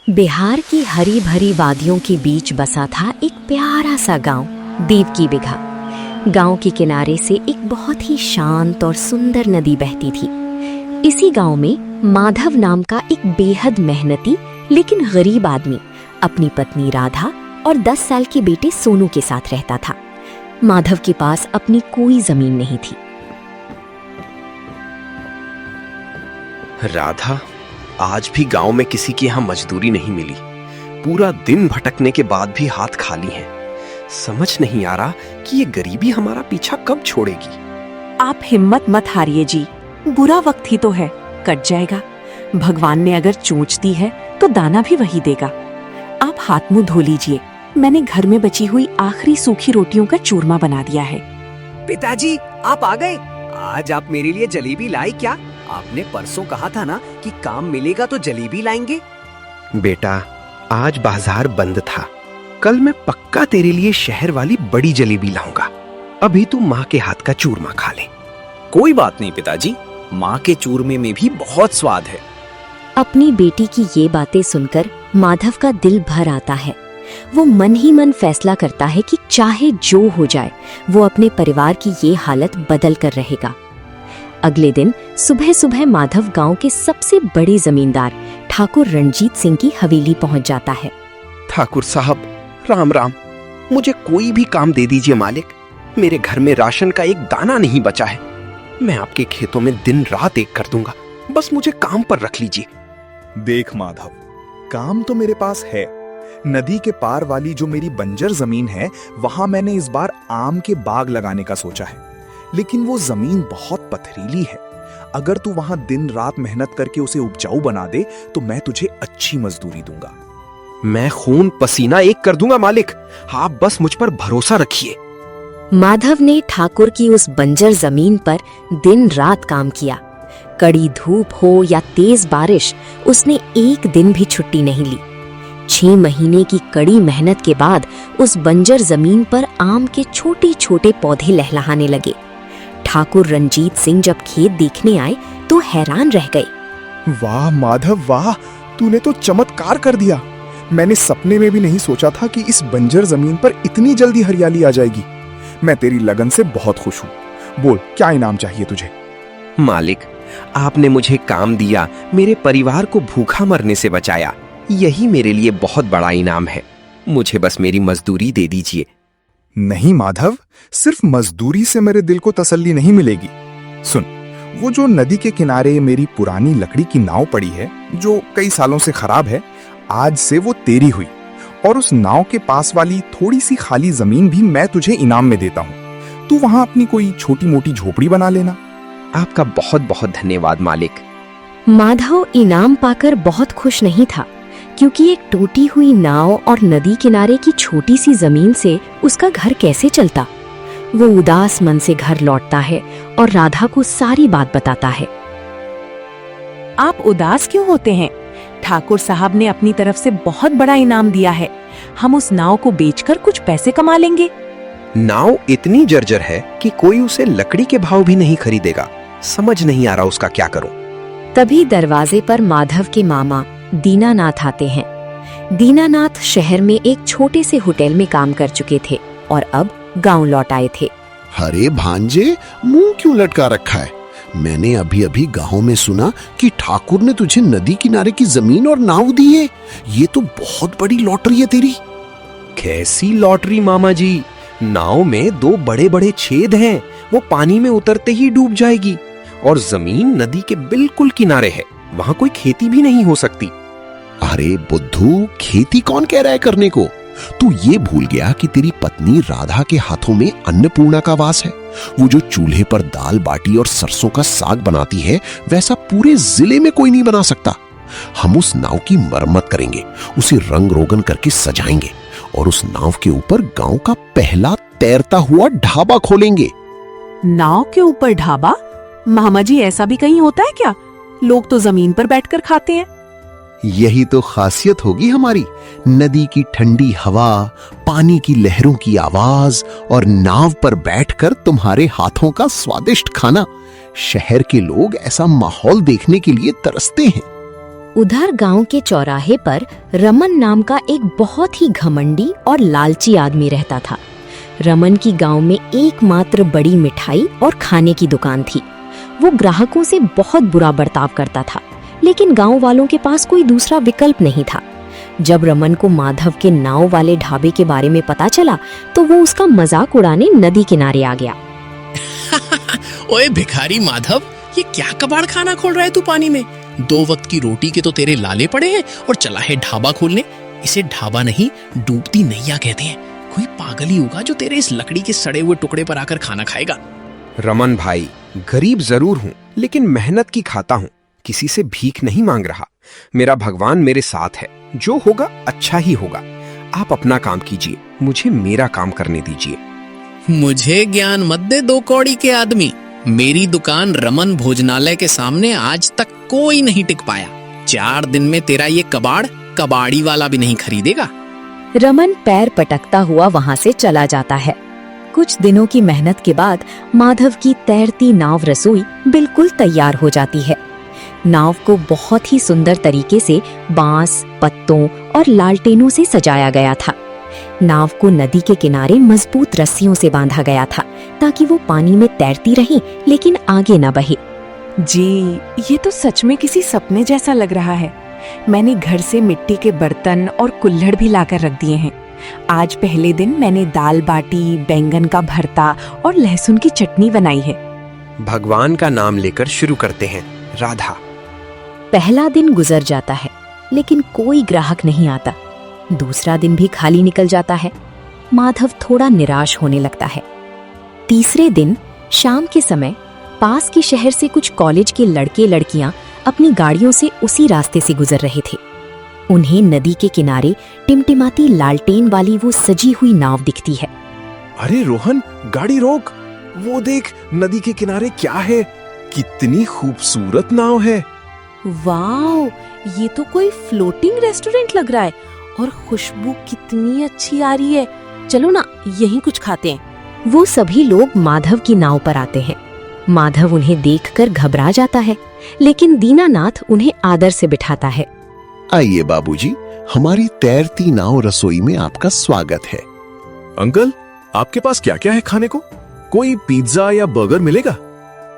बिहार की हरी भरी वादियों के बीच बसा था एक प्यारा सा गांव, देव की बिघा। गांव के किनारे से एक बहुत ही शांत और सुंदर नदी बहती थी। इसी गांव में माधव नाम का एक बेहद मेहनती लेकिन गरीब आदमी अपनी पत्नी राधा और 10 साल के बेटे सोनू के साथ रहता था। माधव के पास अपनी कोई जमीन नहीं थी। राधा, आज भी गांव में किसी की यहाँ मजदूरी नहीं मिली। पूरा दिन भटकने के बाद भी हाथ खाली हैं। समझ नहीं आ रहा कि ये गरीबी हमारा पीछा कब छोड़ेगी। आप हिम्मत मत हारिए जी, बुरा वक्त ही तो है, कट जाएगा। भगवान ने अगर चोंच दी है तो दाना भी वही देगा। आप हाथ मुंह धो लीजिए, मैंने घर में बची हुई आखिरी सूखी रोटियों का चूरमा बना दिया है। पिताजी, आप आ गए। आज आप मेरे लिए जलेबी लाई क्या? आपने परसों कहा था ना कि काम मिलेगा तो जलेबी लाएंगे। बेटा, आज बाजार बंद था। कल मैं पक्का तेरे लिए शहर वाली बड़ी जलेबी लाऊंगा। अभी तू माँ के हाथ का चूरमा खा ले। कोई बात नहीं पिताजी, माँ के चूरमे में भी बहुत स्वाद है। अपनी बेटी की ये बातें सुनकर माधव का दिल भर आता है। वो मन ही मन फैसला करता है कि चाहे जो हो जाए वो अपने परिवार की ये हालत बदल कर रहेगा। अगले दिन सुबह सुबह माधव गांव के सबसे बड़े जमींदार ठाकुर रणजीत सिंह की हवेली पहुंच जाता है। ठाकुर साहब, राम राम। मुझे कोई भी काम दे दीजिए मालिक। मेरे घर में राशन का एक दाना नहीं बचा है। मैं आपके खेतों में दिन रात एक कर दूंगा, बस मुझे काम पर रख लीजिए। देख माधव, काम तो मेरे पास है। नदी के पार वाली जो मेरी बंजर जमीन है, वहां मैंने इस बार आम के बाग लगाने का सोचा है, लेकिन वो जमीन बहुत पथरीली है। अगर तू वहां दिन रात मेहनत करके उसे उपजाऊ बना दे तो मैं तुझे अच्छी मजदूरी दूंगा। मैं खून पसीना एक कर दूंगा मालिक, आप बस मुझ पर भरोसा रखिए। माधव ने ठाकुर की उस बंजर जमीन पर दिन रात काम किया। कड़ी धूप हो या तेज बारिश, उसने एक दिन भी छुट्टी नहीं ली। 6 महीने की कड़ी मेहनत के बाद उस बंजर जमीन पर आम के छोटे छोटे पौधे लहलहाने लगे। ठाकुर रंजीत सिंह जब खेत देखने आए तो हैरान रह गए। वाह माधव वाह, तूने तो चमत्कार कर दिया। मैंने सपने में भी नहीं सोचा था कि इस बंजर जमीन पर इतनी जल्दी हरियाली आ जाएगी। मैं तेरी लगन से बहुत खुश हूँ। बोल, क्या इनाम चाहिए तुझे? मालिक, आपने मुझे काम दिया, मेरे परिवार को भूखा मरने से बचाया। यही मेरे लिए बहुत बड़ा इनाम है। मुझे बस मेरी मजदूरी दे दीजिए। नहीं माधव, सिर्फ मजदूरी से मेरे दिल को तसल्ली नहीं मिलेगी। सुन, वो जो नदी के किनारे मेरी पुरानी लकड़ी की नाव पड़ी है, जो कई सालों से खराब है, आज से वो तेरी हुई। और उस नाव के पास वाली थोड़ी सी खाली जमीन भी मैं तुझे इनाम में देता हूँ। तू वहां अपनी कोई छोटी मोटी झोपड़ी बना लेना। आपका बहुत बहुत धन्यवाद मालिक। माधव इनाम पाकर बहुत खुश नहीं था, क्योंकि एक टूटी हुई नाव और नदी किनारे की छोटी सी जमीन से उसका घर कैसे चलता। वो उदास मन से घर लौटता है और राधा को सारी बात बताता है। आप उदास क्यों होते हैं? ठाकुर साहब ने अपनी तरफ से बहुत बड़ा इनाम दिया है। हम उस नाव को बेचकर कुछ पैसे कमा लेंगे। नाव इतनी जर्जर है कि कोई उसे लकड़ी के भाव भी नहीं खरीदेगा। समझ नहीं आ रहा उसका क्या करूं। तभी दरवाजे पर माधव के मामा दीनानाथ आते हैं। दीनानाथ शहर में एक छोटे से होटल में काम कर चुके थे और अब गांव लौट आए थे। अरे भांजे, मुंह क्यों लटका रखा है? मैंने अभी अभी गांव में सुना कि ठाकुर ने तुझे नदी किनारे की जमीन और नाव दी है। ये तो बहुत बड़ी लॉटरी है तेरी। कैसी लॉटरी मामा जी? नाव में 2 बड़े बड़े छेद हैं, वो पानी में उतरते ही डूब जाएगी। और जमीन नदी के बिल्कुल किनारे है, वहां कोई खेती भी नहीं हो सकती। अरे बुद्धू, खेती कौन कह रहा है करने को? तू ये भूल गया कि तेरी पत्नी राधा के हाथों में अन्नपूर्णा का वास है। वो जो चूल्हे पर दाल बाटी और सरसों का साग बनाती है, वैसा पूरे जिले में कोई नहीं बना सकता। हम उस नाव की मरम्मत करेंगे, उसे रंग रोगन करके सजाएंगे और उस नाव के ऊपर गांव का पहला तैरता हुआ ढाबा खोलेंगे। नाव के ऊपर ढाबा? मामा जी, ऐसा भी कहीं होता है क्या? लोग तो जमीन पर बैठकर खाते हैं। यही तो खासियत होगी हमारी। नदी की ठंडी हवा, पानी की लहरों की आवाज और नाव पर बैठकर तुम्हारे हाथों का स्वादिष्ट खाना। शहर के लोग ऐसा माहौल देखने के लिए तरसते हैं। उधर गांव के चौराहे पर रमन नाम का एक बहुत ही घमंडी और लालची आदमी रहता था। रमन की गांव में एकमात्र बड़ी मिठाई और खाने की दुकान थी। वो ग्राहकों से बहुत बुरा बर्ताव करता था, लेकिन गांव वालों के पास कोई दूसरा विकल्प नहीं था। जब रमन को माधव के नाव वाले ढाबे के बारे में पता चला तो वो उसका मजाक उड़ाने नदी किनारे आ गया। ओए भिखारी माधव, ये क्या कबाड़ खाना खोल रहा है तू पानी में? 2 वक्त की रोटी के तो तेरे लाले पड़े हैं और चला है ढाबा खोलने। इसे ढाबा नहीं, डूबती नैया कहते हैं। कोई पागल ही होगा जो तेरे इस लकड़ी के सड़े हुए टुकड़े पर आकर खाना खाएगा। रमन भाई, गरीब जरूर हूँ, लेकिन मेहनत की खाता हूँ। किसी से भीख नहीं मांग रहा। मेरा भगवान मेरे साथ है। जो होगा अच्छा ही होगा। आप अपना काम कीजिए, मुझे मेरा काम करने दीजिए। मुझे ज्ञान मत दे 2 कौड़ी के आदमी। मेरी दुकान रमन भोजनालय के सामने आज तक कोई नहीं टिक पाया। 4 दिन में तेरा ये कबाड़ कबाड़ी वाला भी नहीं खरीदेगा। रमन पैर पटकता हुआ वहां से चला जाता है। कुछ दिनों की मेहनत के बाद माधव की तैरती नाव रसोई बिल्कुल तैयार हो जाती है। नाव को बहुत ही सुंदर तरीके से बांस, पत्तों और लालटेनों से सजाया गया था। नाव को नदी के किनारे मजबूत रस्सियों से बांधा गया था ताकि वो पानी में तैरती रहे लेकिन आगे न बहे। जी, ये तो सच में किसी सपने जैसा लग रहा है। मैंने घर से मिट्टी के बर्तन और कुल्हड़ भी लाकर रख दिए हैं। आज पहले दिन मैंने दाल बाटी, बैंगन का भरता और लहसुन की चटनी बनाई है। भगवान का नाम लेकर शुरू करते हैं। राधा। पहला दिन गुजर जाता है लेकिन कोई ग्राहक नहीं आता। दूसरा दिन भी खाली निकल जाता है। माधव थोड़ा निराश होने लगता है। तीसरे दिन शाम के समय पास के शहर से कुछ कॉलेज के लड़के लड़कियां अपनी गाड़ियों से उसी रास्ते से गुजर रहे थे। उन्हें नदी के किनारे टिमटिमाती लालटेन वाली वो सजी हुई नाव दिखती है। अरे रोहन, गाड़ी रोक। वो देख, नदी के किनारे क्या है? कितनी खूबसूरत नाव है। वाओ, ये तो कोई फ्लोटिंग रेस्टोरेंट लग रहा है और खुशबू कितनी अच्छी आ रही है। चलो ना, यहीं कुछ खाते हैं। वो सभी लोग माधव की नाव पर आते हैं। माधव उन्हें देखकर घबरा जाता है, लेकिन दीनानाथ उन्हें आदर से बिठाता है। आइए बाबूजी, हमारी तैरती नाव रसोई में आपका स्वागत है। अंकल, आपके पास क्या क्या है खाने को? कोई पिज्जा या बर्गर मिलेगा?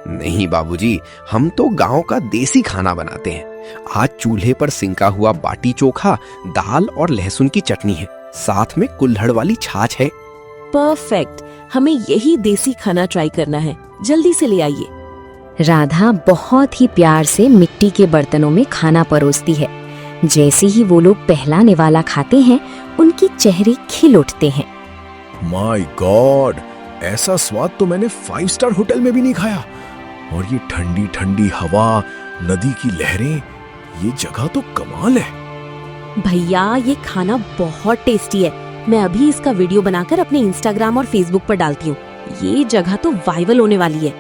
नहीं बाबूजी, हम तो गांव का देसी खाना बनाते हैं। आज चूल्हे पर सिंका हुआ बाटी चोखा, दाल और लहसुन की चटनी है। साथ में कुल्हड़ वाली छाछ है। परफेक्ट, हमें यही देसी खाना ट्राई करना है। जल्दी से ले आइए। राधा बहुत ही प्यार से मिट्टी के बर्तनों में खाना परोसती है। जैसे ही वो लोग पहला निवाला खाते हैं, उनके चेहरे खिल उठते हैं। माय गॉड, ऐसा स्वाद तो मैंने 5 स्टार होटल में भी नहीं खाया। और ये ठंडी ठंडी हवा, नदी की लहरें, ये जगह तो कमाल है। भैया, ये खाना बहुत टेस्टी है। मैं अभी इसका वीडियो बनाकर अपने इंस्टाग्राम और फेसबुक पर डालती हूँ। ये जगह तो वायरल होने वाली है।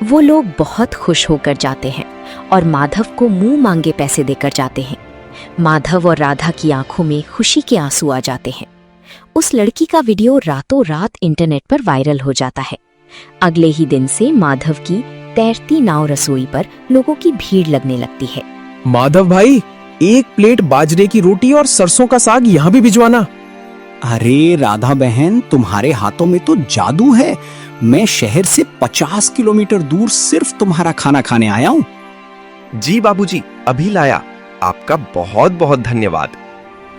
वो लोग बहुत खुश होकर जाते हैं और माधव को मुंह मांगे पैसे देकर जाते हैं। माधव और राधा की आंखों में खुशी के आंसू आ जाते हैं। उस लड़की का वीडियो रातों रात इंटरनेट पर वायरल हो जाता है। अगले ही दिन से माधव की तैरती नाव रसोई पर लोगों की भीड़ लगने लगती है। माधव भाई, 1 प्लेट बाजरे की रोटी और सरसों का साग यहाँ भी भिजवाना। अरे राधा बहन, तुम्हारे हाथों में तो जादू है। मैं शहर से 50 किलोमीटर दूर सिर्फ तुम्हारा खाना खाने आया हूँ। जी बाबूजी, अभी लाया। आपका बहुत बहुत धन्यवाद।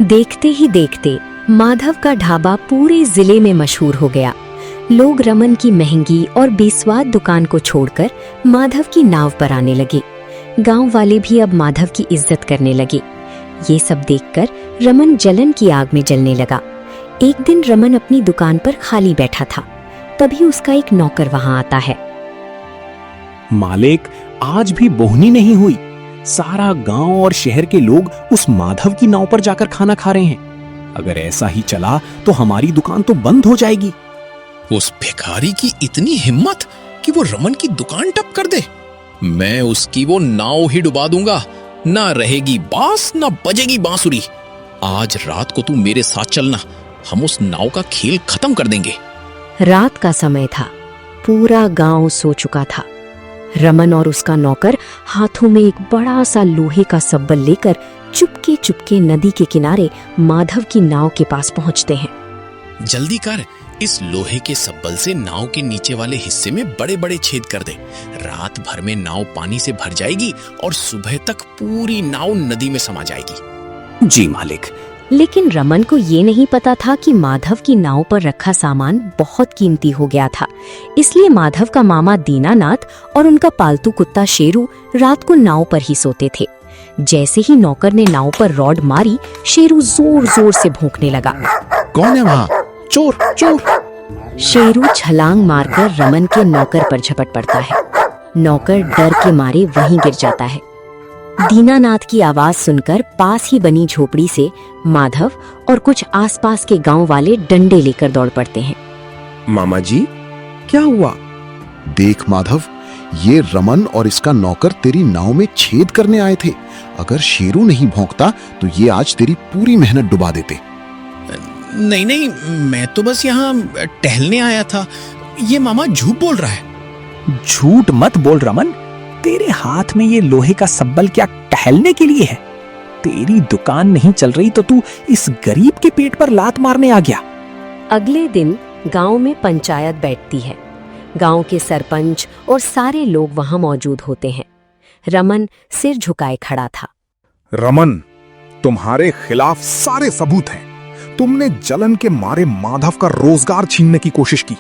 देखते ही देखते माधव का ढाबा पूरे जिले में मशहूर हो गया। लोग रमन की महंगी और बेस्वाद दुकान को छोड़कर माधव की नाव पर आने लगे। गांव वाले भी अब माधव की इज्जत करने लगे। ये सब देखकर रमन जलन की आग में जलने लगा। एक दिन रमन अपनी दुकान पर खाली बैठा था। तभी उसका एक नौकर वहां आता है। मालिक, आज भी बोहनी नहीं हुई। सारा गांव और शहर के लोग उस माधव की नाव पर जाकर खाना खा रहे हैं। अगर ऐसा ही चला तो हमारी दुकान तो बंद हो जाएगी। उस भिखारी की इतनी हिम्मत कि वो रमन की दुकान टप कर दे। मैं उसकी वो नाव ही डुबा दूंगा। ना रहेगी बांस, ना बजेगी बांसुरी। आज रात को तू मेरे साथ चलना, हम उस नाव का खेल खत्म कर देंगे। रात का समय था। पूरा गांव सो चुका था। रमन और उसका नौकर हाथों में एक बड़ा सा लोहे का सब्बल लेकर चुपके चुपके नदी के किनारे माधव की नाव के पास पहुंचते हैं। जल्दी कर, इस लोहे के सब्बल से नाव के नीचे वाले हिस्से में बड़े बड़े छेद कर दे। रात भर में नाव पानी से भर जाएगी और सुबह तक पूरी नाव नदी में समा जाएगी। जी मालिक। लेकिन रमन को ये नहीं पता था कि माधव की नाव पर रखा सामान बहुत कीमती हो गया था। इसलिए माधव का मामा दीनानाथ और उनका पालतू कुत्ता शेरू रात को नाव पर ही सोते थे। जैसे ही नौकर ने नाव पर रॉड मारी, शेरू जोर जोर से भौंकने लगा। कौन है वहाँ? चोर चोर। शेरू छलांग मारकर रमन के नौकर पर झपट पड़ता है। नौकर डर के मारे वहीं गिर जाता है। दीनानाथ की आवाज सुनकर पास ही बनी झोपड़ी से माधव और कुछ आसपास के गांव वाले डंडे लेकर दौड़ पड़ते हैं। मामा जी, क्या हुआ? देख माधव, ये रमन और इसका नौकर तेरी नाव में छेद करने आए थे। अगर शेरू नहीं भौंकता तो ये आज तेरी पूरी मेहनत डुबा देते। नहीं नहीं, मैं तो बस यहाँ टहलने आया था। ये मामा झूठ बोल रहा है। झूठ मत बोल रमन, तेरे हाथ में ये लोहे का सब्बल क्या टहलने के लिए है? तेरी दुकान नहीं चल रही तो तू इस गरीब के पेट पर लात मारने आ गया। अगले दिन गांव में पंचायत बैठती है। गांव के सरपंच और सारे लोग वहां मौजूद होते हैं। रमन सिर झुकाए खड़ा था। रमन, तुम्हारे खिलाफ सारे सबूत हैं। तुमने जलन के मारे माधव का रोजगार छीनने की कोशिश की।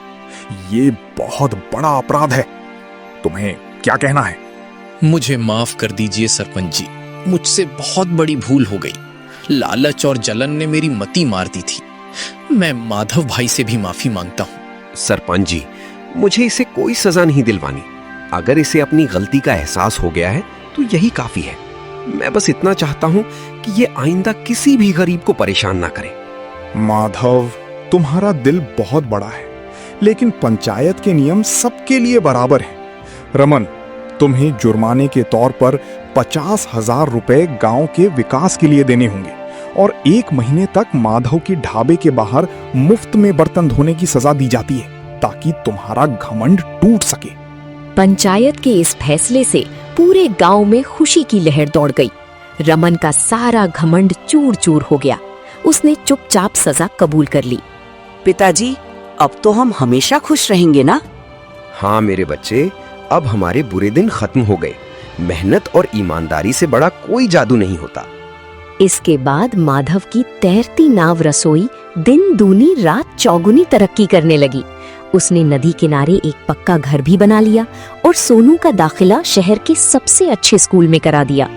ये बहुत बड़ा अपराध है। तुम्हें क्या कहना है? मुझे माफ कर दीजिए सरपंच जी, मुझसे बहुत बड़ी भूल हो गई। लालच और जलन ने मेरी मति मार दी थी। मैं माधव भाई से भी माफी मांगता हूँ। सरपंच जी, मुझे इसे कोई सजा नहीं दिलवानी। अगर इसे अपनी गलती का एहसास हो गया है तो यही काफी है। मैं बस इतना चाहता हूँ कि ये आइंदा किसी भी गरीब को परेशान ना करे। माधव, तुम्हारा दिल बहुत बड़ा है, लेकिन पंचायत के नियम सबके लिए बराबर हैं। रमन, तुम्हें जुर्माने के तौर पर 50,000 रुपए गांव के विकास के लिए देने होंगे और 1 महीने तक माधव की ढाबे के बाहर मुफ्त में बर्तन धोने की सजा दी जाती है, ताकि तुम्हारा घमंड टूट सके। पंचायत के इस फैसले से पूरे गांव में खुशी की लहर दौड़ गई। रमन का सारा घमंड चूर चूर हो गया। उसने चुपचाप सजा कबूल कर ली। पिताजी, अब तो हम हमेशा खुश रहेंगे ना? हाँ मेरे बच्चे, अब हमारे बुरे दिन खत्म हो गए। मेहनत और ईमानदारी से बड़ा कोई जादू नहीं होता। इसके बाद माधव की तैरती नाव रसोई दिन दूनी रात चौगुनी तरक्की करने लगी। उसने नदी किनारे एक पक्का घर भी बना लिया और सोनू का दाखिला शहर के सबसे अच्छे स्कूल में करा दिया।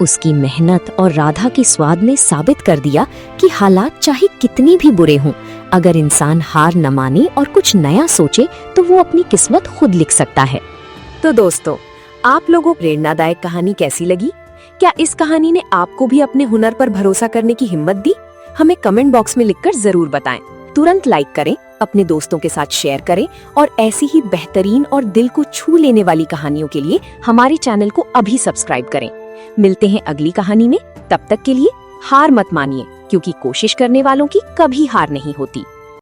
उसकी मेहनत और राधा के स्वाद ने साबित कर दिया कि हालात चाहे कितनी भी बुरे हों, अगर इंसान हार न माने और कुछ नया सोचे तो वो अपनी किस्मत खुद लिख सकता है। तो दोस्तों, आप लोगों को प्रेरणादायक कहानी कैसी लगी? क्या इस कहानी ने आपको भी अपने हुनर पर भरोसा करने की हिम्मत दी? हमें कमेंट बॉक्स में लिखकर जरूर बताएं। तुरंत लाइक करें, अपने दोस्तों के साथ शेयर करें और ऐसी ही बेहतरीन और दिल को छू लेने वाली कहानियों के लिए हमारे चैनल को अभी सब्सक्राइब करें। मिलते हैं अगली कहानी में। तब तक के लिए हार मत मानिए, क्योंकि कोशिश करने वालों की कभी हार नहीं होती।